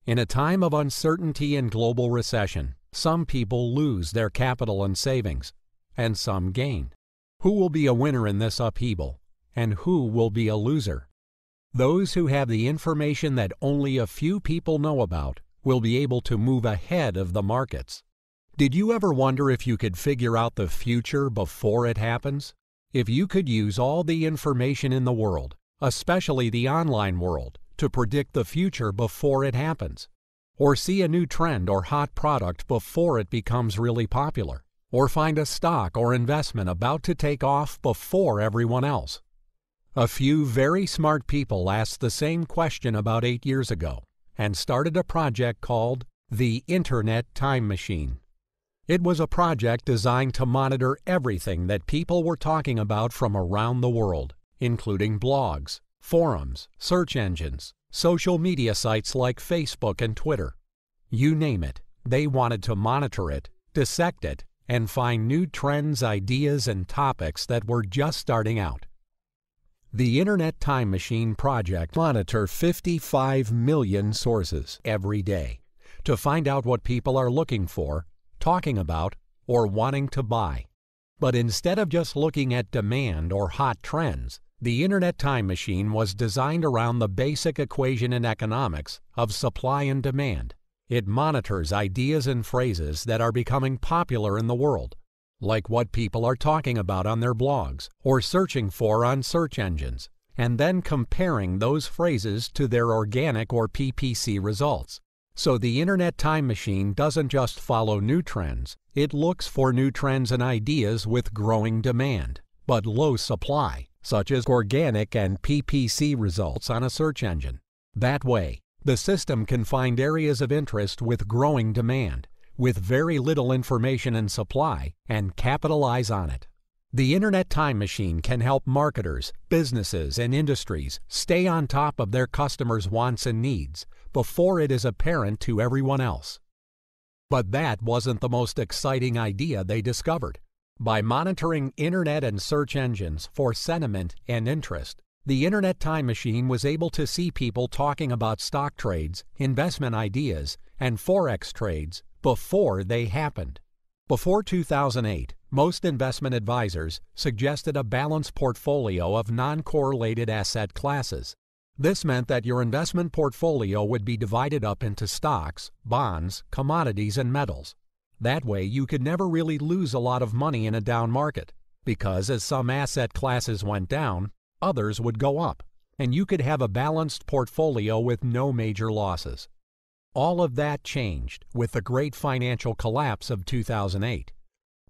In a time of uncertainty and global recession, some people lose their capital and savings, and some gain. Who will be a winner in this upheaval, and who will be a loser? Those who have the information that only a few people know about will be able to move ahead of the markets. Did you ever wonder if you could figure out the future before it happens? If you could use all the information in the world, especially the online world, to predict the future before it happens, or see a new trend or hot product before it becomes really popular, or find a stock or investment about to take off before everyone else. A few very smart people asked the same question about 8 years ago and started a project called the Internet Time Machine. It was a project designed to monitor everything that people were talking about from around the world, including blogs, forums, search engines, social media sites like Facebook and Twitter. You name it, they wanted to monitor it, dissect it, and find new trends, ideas, and topics that were just starting out. The Internet Time Machine project monitors 55 million sources every day to find out what people are looking for, talking about, or wanting to buy. But instead of just looking at demand or hot trends, the Internet Time Machine was designed around the basic equation in economics of supply and demand. It monitors ideas and phrases that are becoming popular in the world, like what people are talking about on their blogs or searching for on search engines, and then comparing those phrases to their organic or PPC results. So the Internet Time Machine doesn't just follow new trends, it looks for new trends and ideas with growing demand, but low supply, such as organic and PPC results on a search engine. That way, the system can find areas of interest with growing demand, with very little information and supply, and capitalize on it. The Internet Time Machine can help marketers, businesses, and industries stay on top of their customers' wants and needs before it is apparent to everyone else. But that wasn't the most exciting idea they discovered. By monitoring Internet and search engines for sentiment and interest, the Internet Time Machine was able to see people talking about stock trades, investment ideas, and Forex trades before they happened. Before 2008, most investment advisors suggested a balanced portfolio of non-correlated asset classes. This meant that your investment portfolio would be divided up into stocks, bonds, commodities, and metals. That way, you could never really lose a lot of money in a down market, because as some asset classes went down, others would go up, and you could have a balanced portfolio with no major losses. All of that changed with the great financial collapse of 2008.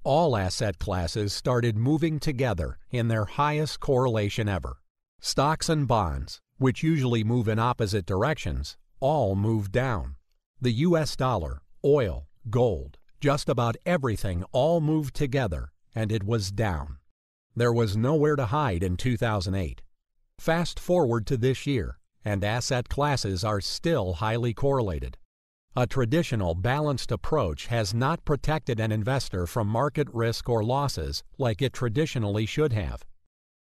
All asset classes started moving together in their highest correlation ever. Stocks and bonds, which usually move in opposite directions, all moved down. The US dollar, oil, gold, just about everything all moved together, and it was down. There was nowhere to hide in 2008. Fast forward to this year, and asset classes are still highly correlated. A traditional balanced approach has not protected an investor from market risk or losses like it traditionally should have.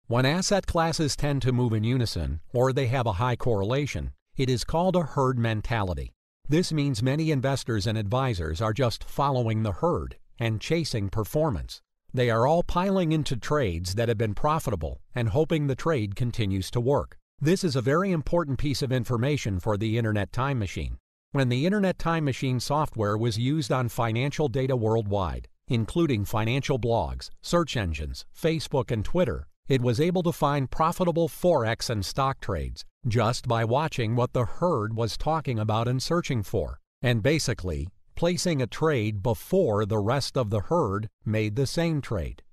When asset classes tend to move in unison, or they have a high correlation, it is called a herd mentality. This means many investors and advisors are just following the herd and chasing performance. They are all piling into trades that have been profitable and hoping the trade continues to work. This is a very important piece of information for the Internet Time Machine. When the Internet Time Machine software was used on financial data worldwide, including financial blogs, search engines, Facebook, and Twitter, it was able to find profitable Forex and stock trades just by watching what the herd was talking about and searching for, and basically placing a trade before the rest of the herd made the same trade.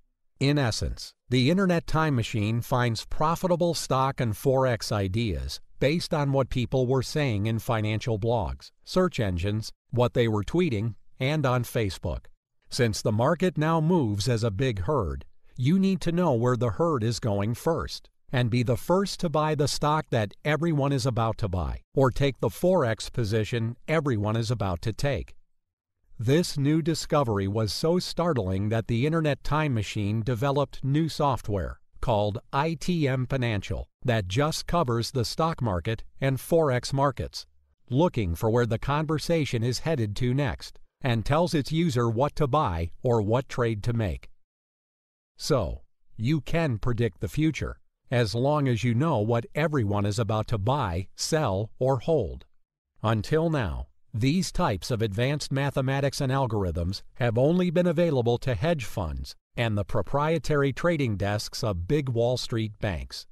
In essence, the Internet Time Machine finds profitable stock and Forex ideas based on what people were saying in financial blogs, search engines, what they were tweeting, and on Facebook. Since the market now moves as a big herd, you need to know where the herd is going first, and be the first to buy the stock that everyone is about to buy, or take the Forex position everyone is about to take. This new discovery was so startling that the Internet Time Machine developed new software called ITM Financial that just covers the stock market and Forex markets. looking for where the conversation is headed to next, and tells its user what to buy or what trade to make. So, you can predict the future, as long as you know what everyone is about to buy, sell, or hold. Until now, these types of advanced mathematics and algorithms have only been available to hedge funds and the proprietary trading desks of big Wall Street banks.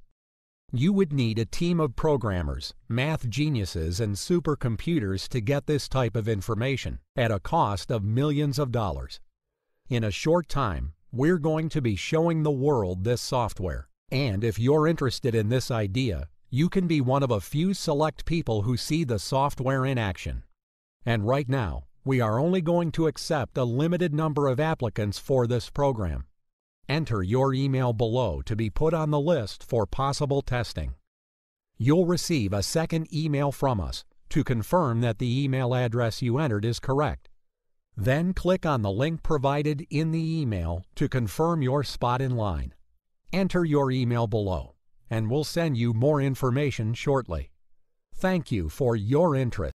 You would need a team of programmers, math geniuses, and supercomputers to get this type of information at a cost of millions of dollars. In a short time, we're going to be showing the world this software, and if you're interested in this idea, you can be one of a few select people who see the software in action. And right now, we are only going to accept a limited number of applicants for this program. Enter your email below to be put on the list for possible testing. You'll receive a second email from us to confirm that the email address you entered is correct. Then click on the link provided in the email to confirm your spot in line. Enter your email below, and we'll send you more information shortly. Thank you for your interest.